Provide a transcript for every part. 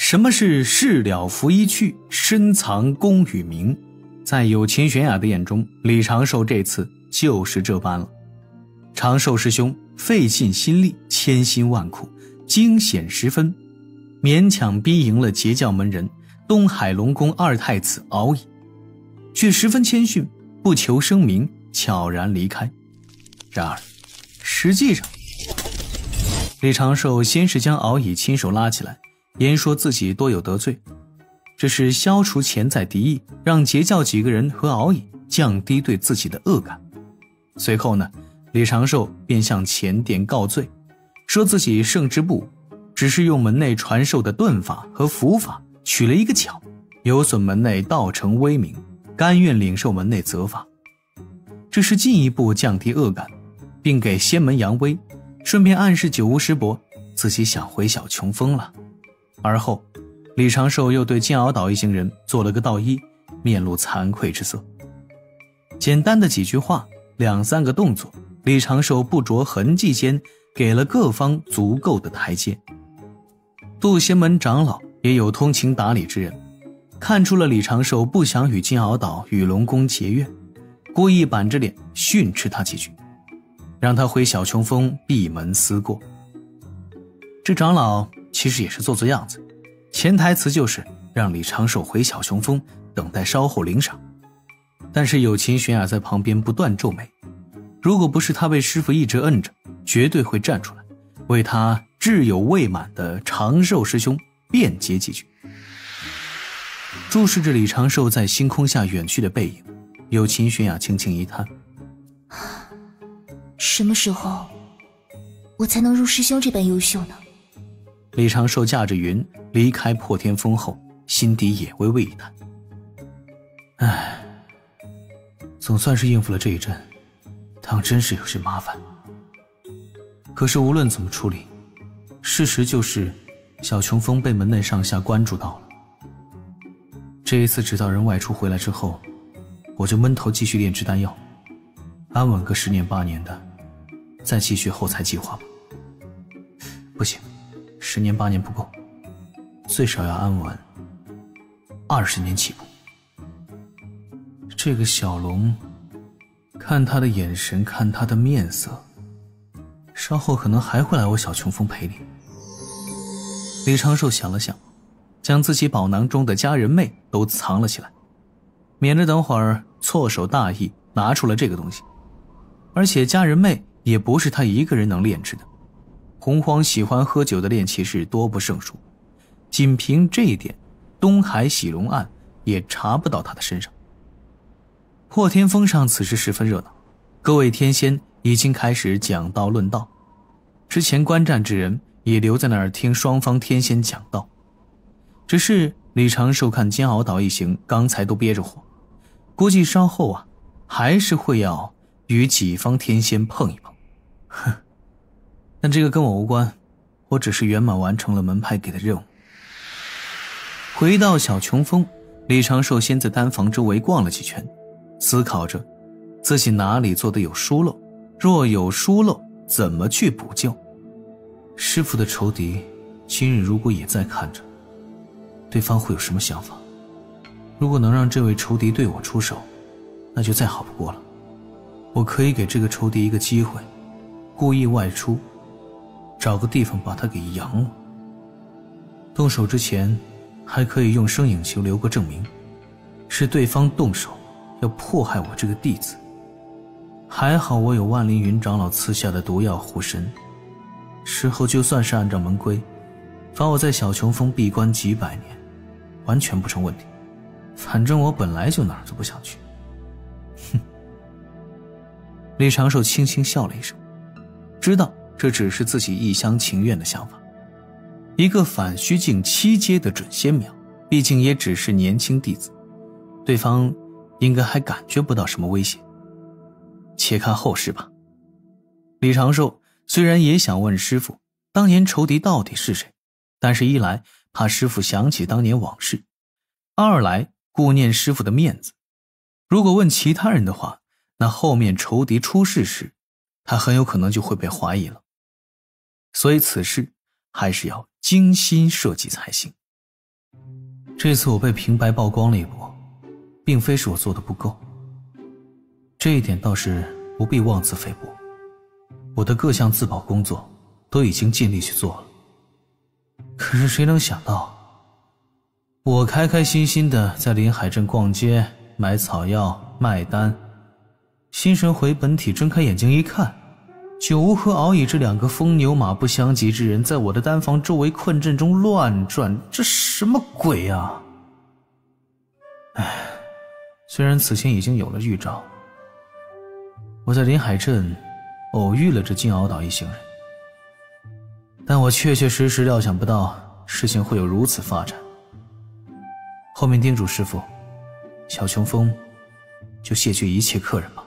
什么是事了拂衣去，深藏功与名？在有秦玄雅的眼中，李长寿这次就是这般了。长寿师兄费尽心力，千辛万苦，惊险十分，勉强逼赢了截教门人东海龙宫二太子敖乙，却十分谦逊，不求声名，悄然离开。然而实际上，李长寿先是将敖乙亲手拉起来，言说自己多有得罪，这是消除潜在敌意，让截教几个人和敖乙降低对自己的恶感。随后呢，李长寿便向前殿告罪，说自己胜之不武，只是用门内传授的遁法和符法取了一个巧，有损门内道成威名，甘愿领受门内责罚。这是进一步降低恶感，并给仙门扬威，顺便暗示九巫师伯自己想回小琼峰了。而后李长寿又对金鳌岛一行人做了个道揖，面露惭愧之色。简单的几句话，2、3个动作，李长寿不着痕迹间给了各方足够的台阶。渡仙门长老也有通情达理之人，看出了李长寿不想与金鳌岛与龙宫结怨，故意板着脸训斥他几句，让他回小琼峰闭门思过。这长老其实也是做做样子，潜台词就是让李长寿回小琼峰等待稍后领赏。但是有秦玄雅在旁边不断皱眉，如果不是他被师父一直摁着，绝对会站出来为他挚友未满的长寿师兄辩解几句。注视着李长寿在星空下远去的背影，有秦玄雅轻轻一叹，什么时候我才能如师兄这般优秀呢？李长寿驾着云离开破天峰后，心底也微微一叹，唉，总算是应付了这一阵，当真是有些麻烦。可是无论怎么处理，事实就是小琼峰被门内上下关注到了。这一次指导人外出回来之后，我就闷头继续炼制丹药，安稳个10年8年的，再继续后才计划吧。不行，10年8年不够，最少要安稳20年起步。这个小龙，看他的眼神，看他的面色，稍后可能还会来我小琼峰陪礼。李长寿想了想，将自己宝囊中的佳人妹都藏了起来，免得等会儿错手大意拿出了这个东西。而且佳人妹也不是他一个人能炼制的，洪荒喜欢喝酒的炼器士多不胜数，仅凭这一点，东海喜龙案也查不到他的身上。破天峰上此时十分热闹，各位天仙已经开始讲道论道，之前观战之人也留在那儿听双方天仙讲道。只是李长寿看金鳌岛一行刚才都憋着火，估计稍后还是会要与己方天仙碰一碰。哼，但这个跟我无关，我只是圆满完成了门派给的任务。回到小琼峰，李长寿先在丹房周围逛了几圈，思考着自己哪里做的有疏漏，若有疏漏怎么去补救。师父的仇敌今日如果也在看着，对方会有什么想法？如果能让这位仇敌对我出手，那就再好不过了。我可以给这个仇敌一个机会，故意外出，找个地方把他给扬了。动手之前还可以用生影球留个证明，是对方动手要迫害我这个弟子。还好我有万灵云长老赐下的毒药护身，事后就算是按照门规罚我在小琼峰闭关几百年，完全不成问题。反正我本来就哪儿都不想去。哼。李长寿轻轻笑了一声，知道这只是自己一厢情愿的想法。一个反虚境7阶的准仙苗，毕竟也只是年轻弟子，对方应该还感觉不到什么威胁。且看后事吧。李长寿虽然也想问师父当年仇敌到底是谁，但是一来怕师父想起当年往事，二来顾念师父的面子。如果问其他人的话，那后面仇敌出事时，他很有可能就会被怀疑了。所以此事还是要精心设计才行。这次我被平白曝光了一波，并非是我做的不够，这一点倒是不必妄自菲薄。我的各项自保工作都已经尽力去做了，可是谁能想到，我开开心心的在临海镇逛街、买草药、卖单，心神回本体，睁开眼睛一看，酒屋和敖乙这2个风牛马不相及之人在我的单房周围困阵中乱转，这什么鬼啊！虽然此前已经有了预兆，我在临海镇偶遇了这金鳌岛一行人，但我确确实实料想不到事情会有如此发展。后面叮嘱师傅，小琼峰就谢绝一切客人吧。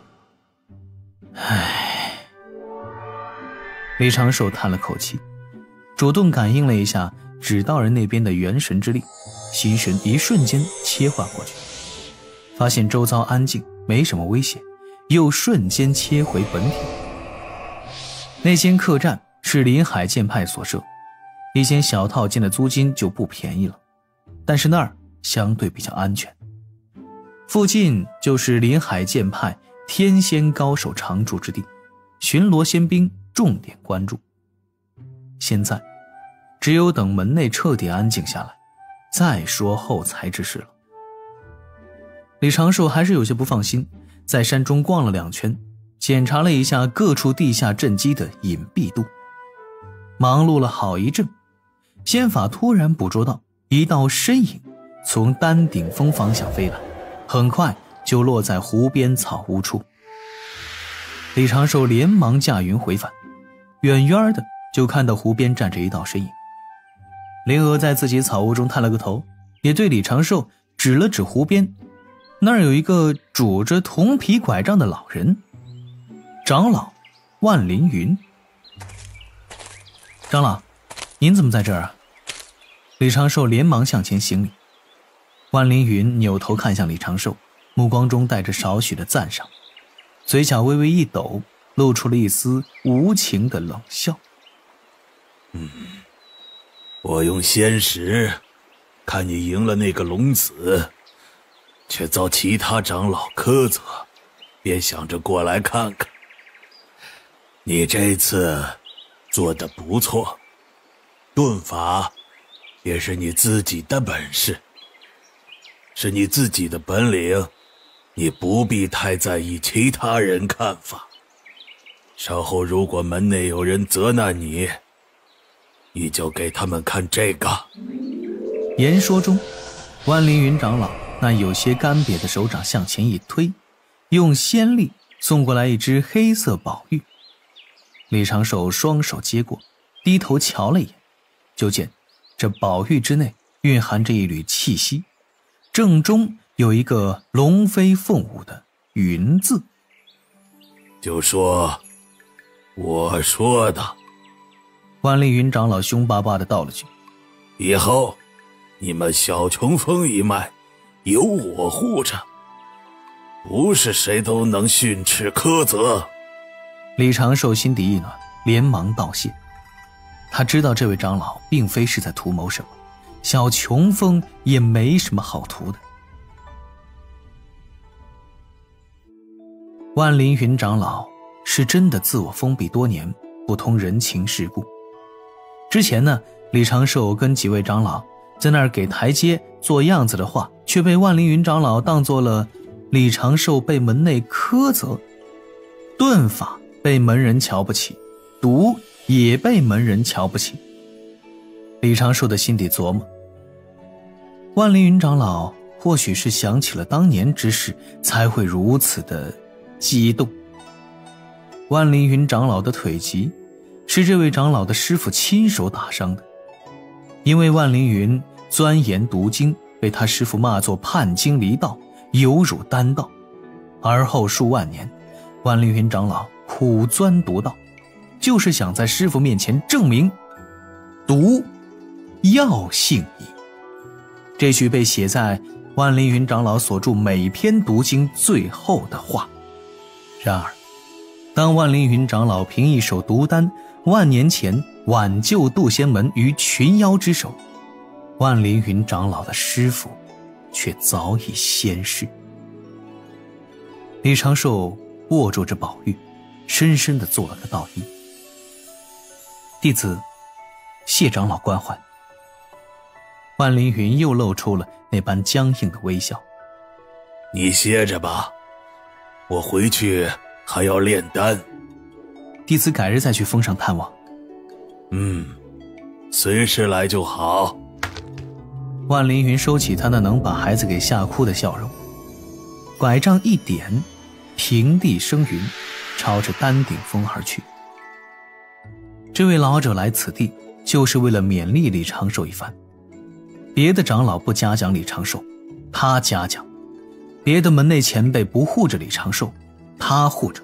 李长寿叹了口气，主动感应了一下指道人那边的元神之力，心神一瞬间切换过去，发现周遭安静，没什么危险，又瞬间切回本体。那间客栈是临海剑派所设，一间小套间的租金就不便宜了，但是那儿相对比较安全。附近就是临海剑派天仙高手常驻之地，巡逻仙兵重点关注。现在只有等门内彻底安静下来，再说后才之事了。李长寿还是有些不放心，在山中逛了2圈，检查了一下各处地下阵基的隐蔽度。忙碌了好一阵，仙法突然捕捉到一道身影从丹顶峰方向飞来，很快就落在湖边草屋处。李长寿连忙驾云回返，远远的就看到湖边站着一道身影。灵娥在自己草屋中探了个头，也对李长寿指了指湖边，那儿有一个拄着铜皮拐杖的老人，长老万凌云。长老，您怎么在这儿啊？李长寿连忙向前行礼。万凌云扭头看向李长寿，目光中带着少许的赞赏，嘴角微微一抖，露出了一丝无情的冷笑。我用仙石看你赢了那个龙子，却遭其他长老苛责，便想着过来看看。你这次做得不错，遁法也是你自己的本事，是你自己的本领，你不必太在意其他人看法。稍后如果门内有人责难你，你就给他们看这个。言说中，万凌云长老那有些干瘪的手掌向前一推，用仙力送过来一只黑色宝玉。李长寿双手接过，低头瞧了一眼，就见这宝玉之内蕴含着一缕气息，正中有一个龙飞凤舞的云字。就说我说的。万凌云长老凶巴巴地道了句，以后你们小琼峰一脉有我护着，不是谁都能训斥苛责。李长寿心底一暖，连忙道谢。他知道这位长老并非是在图谋什么，小琼峰也没什么好图的。万凌云长老是真的自我封闭多年，不通人情世故。之前呢，李长寿跟几位长老在那儿给台阶做样子的话，却被万凌云长老当作了李长寿被门内苛责，遁法被门人瞧不起，毒也被门人瞧不起。李长寿的心底琢磨，万凌云长老或许是想起了当年之事，才会如此的激动。万凌云长老的腿疾是这位长老的师父亲手打伤的，因为万凌云钻研读经，被他师父骂作叛经离道，有辱丹道。而后数万年，万凌云长老苦钻毒道，就是想在师父面前证明毒药性矣。这句被写在万凌云长老所著每篇读经最后的话。然而当万凌云长老凭一手毒丹万年前挽救渡仙门于群妖之手，万凌云长老的师父却早已仙逝。李长寿握住着宝玉，深深地做了个道揖。弟子谢长老关怀。万凌云又露出了那般僵硬的微笑。你歇着吧，我回去还要炼丹。弟子改日再去峰上探望。随时来就好。万凌云收起他那能把孩子给吓哭的笑容，拐杖一点，平地生云，朝着丹顶峰而去。这位老者来此地就是为了勉励李长寿一番。别的长老不嘉奖李长寿，他嘉奖；别的门内前辈不护着李长寿，他护着，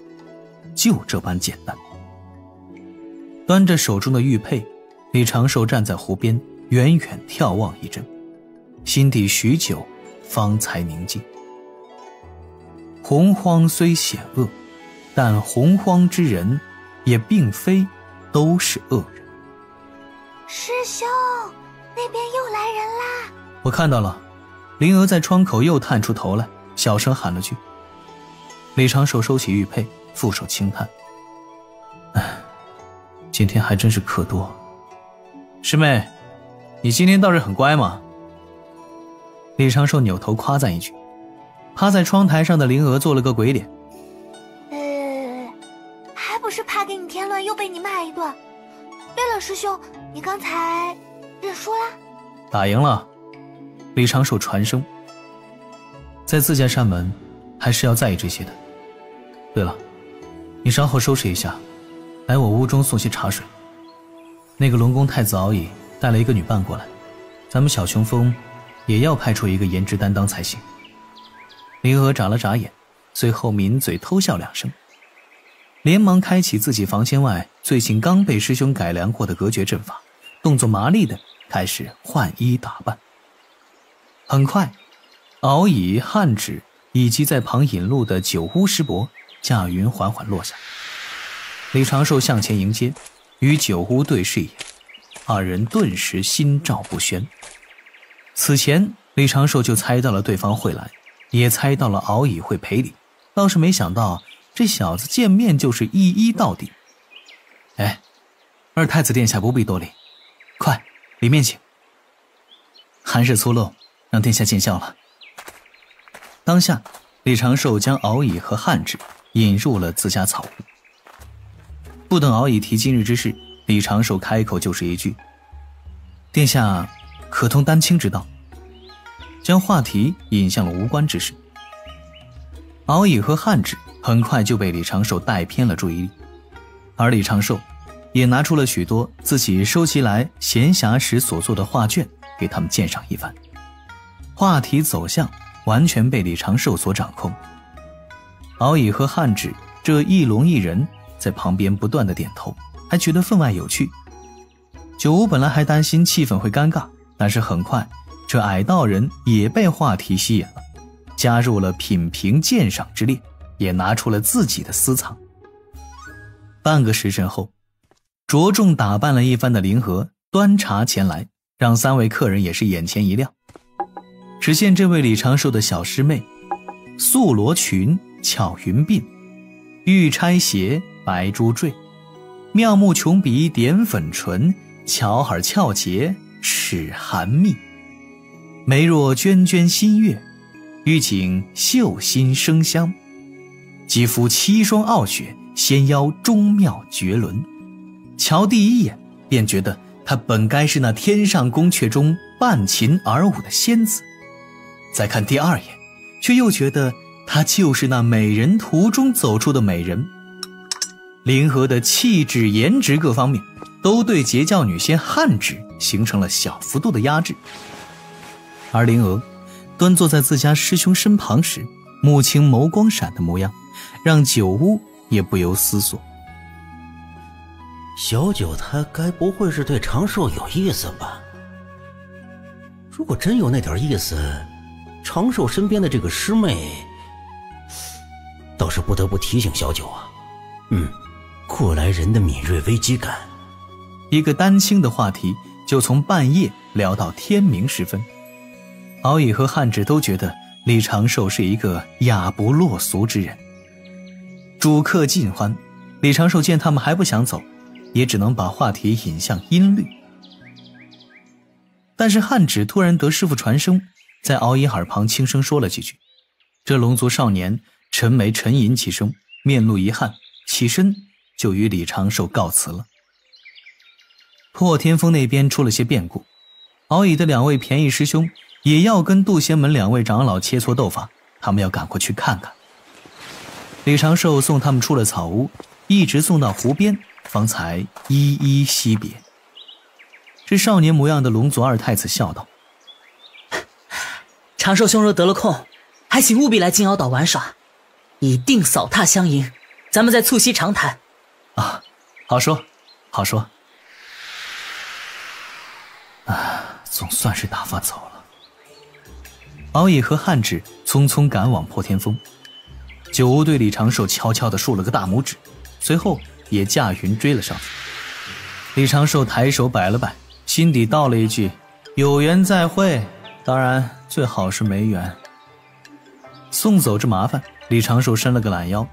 就这般简单。端着手中的玉佩，李长寿站在湖边，远远眺望一阵，心底许久方才宁静。洪荒虽险恶，但洪荒之人也并非都是恶人。师兄，那边又来人啦！我看到了，灵儿在窗口又探出头来，小声喊了句。李长寿收起玉佩，负手轻叹：今天还真是客多。师妹，你今天倒是很乖嘛。李长寿扭头夸赞一句。趴在窗台上的灵儿做了个鬼脸。还不是怕给你添乱，又被你骂一顿。对了，师兄，你刚才认输啦？打赢了。李长寿传声。在自家山门还是要在意这些的。对了，你稍后收拾一下，来我屋中送些茶水。那个龙宫太子敖乙带了一个女伴过来，咱们小琼峰也要派出一个颜值担当才行。灵儿眨了眨眼，随后抿嘴偷笑两声，连忙开启自己房间外最近刚被师兄改良过的隔绝阵法，动作麻利的开始换衣打扮。很快，敖乙、汉芷以及在旁引路的九巫师伯驾云缓缓落下。李长寿向前迎接，与九巫对视一眼，二人顿时心照不宣。此前李长寿就猜到了对方会来，也猜到了敖乙会赔礼，倒是没想到这小子见面就是一一到底。二太子殿下不必多礼，快里面请。寒舍粗陋，让殿下见笑了。当下李长寿将敖乙和汉芷引入了自家草屋。不等敖乙提今日之事，李长寿开口就是一句：殿下可通丹青之道，将话题引向了无关之事。敖乙和汉芷很快就被李长寿带偏了注意力，而李长寿也拿出了许多自己收集来闲暇时所做的画卷给他们鉴赏一番。话题走向完全被李长寿所掌控。敖乙和汉芷这一龙一人在旁边不断的点头，还觉得分外有趣。九巫本来还担心气氛会尴尬，但是很快这矮道人也被话题吸引了，加入了品评鉴赏之列，也拿出了自己的私藏。半个时辰后，着重打扮了一番的灵娥端茶前来，让三位客人也是眼前一亮。只见这位李长寿的小师妹，素罗裙，巧云鬓，玉钗鞋，白珠坠，妙目琼鼻，点粉唇，巧耳翘睫，齿含蜜，眉若涓涓新月，玉颈绣心生香，肌肤七双傲雪，纤腰忠妙绝伦。瞧第一眼便觉得她本该是那天上宫阙中伴琴而舞的仙子，再看第二眼，却又觉得她就是那美人图中走出的美人。灵娥的气质、颜值各方面都对截教女仙汉芷形成了小幅度的压制。而灵娥端坐在自家师兄身旁时，目清眸光闪的模样，让九巫也不由思索。小九他该不会是对长寿有意思吧？如果真有那点意思，长寿身边的这个师妹倒是不得不提醒小九啊，过来人的敏锐危机感。一个丹青的话题就从半夜聊到天明时分。敖乙和汉芷都觉得李长寿是一个雅不落俗之人。主客尽欢，李长寿见他们还不想走，也只能把话题引向音律。但是汉芷突然得师父传声，在敖乙耳旁轻声说了几句。这龙族少年沉眉沉吟其声，面露遗憾，起身就与李长寿告辞了。破天峰那边出了些变故，敖乙的2位便宜师兄也要跟渡仙门2位长老切磋斗法，他们要赶过去看看。李长寿送他们出了草屋，一直送到湖边，方才依依惜别。这少年模样的龙族2太子笑道：长寿兄若得了空，还请务必来金鳌岛玩耍，一定扫踏相迎，咱们再促膝长谈。啊，好说好说。总算是打发走了。敖乙和汉芷匆匆赶往破天峰，九乌对李长寿悄悄地竖了个大拇指，随后也驾云追了上去。李长寿抬手摆了摆，心底道了一句：有缘再会，当然最好是没缘。送走这麻烦，李长寿伸了个懒腰，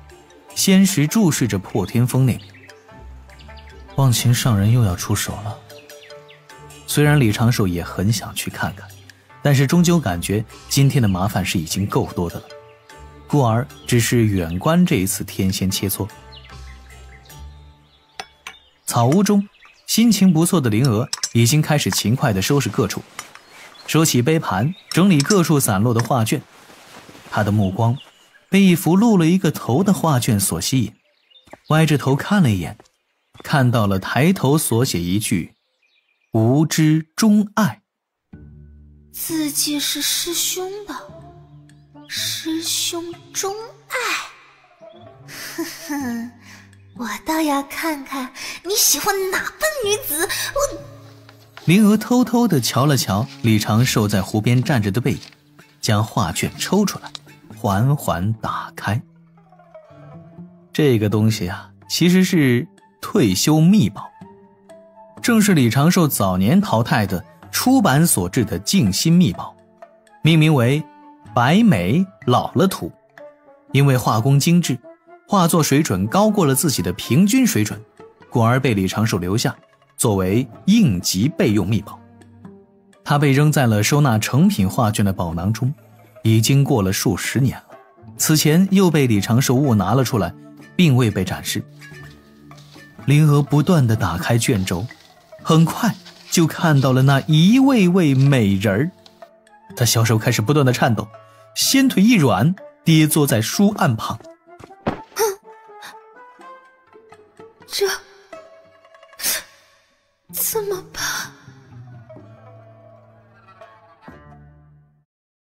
先时注视着破天峰那边。忘情上人又要出手了。虽然李长寿也很想去看看，但是终究感觉今天的麻烦是已经够多的了，故而只是远观这一次天仙切磋。草屋中，心情不错的灵娥已经开始勤快地收拾各处，收起杯盘，整理各处散落的画卷。他的目光被一幅露了一个头的画卷所吸引，歪着头看了一眼，看到了抬头所写一句：无知钟爱。字迹是师兄的，师兄钟爱。哼哼，我倒要看看你喜欢哪般女子。灵娥偷偷地瞧了瞧李长寿在湖边站着的背影，将画卷抽出来，缓缓打开。这个东西啊，其实是退休秘宝，正是李长寿早年淘汰的出版所制的静心秘宝，命名为白眉老了图。因为画工精致，画作水准高过了自己的平均水准，故而被李长寿留下作为应急备用秘宝。它被扔在了收纳成品画卷的宝囊中，已经过了数十年了，此前又被李长寿误拿了出来，并未被展示。灵娥不断地打开卷轴，很快就看到了那一位位美人儿。他小手开始不断地颤抖，先腿一软，跌坐在书案旁。这怎么办？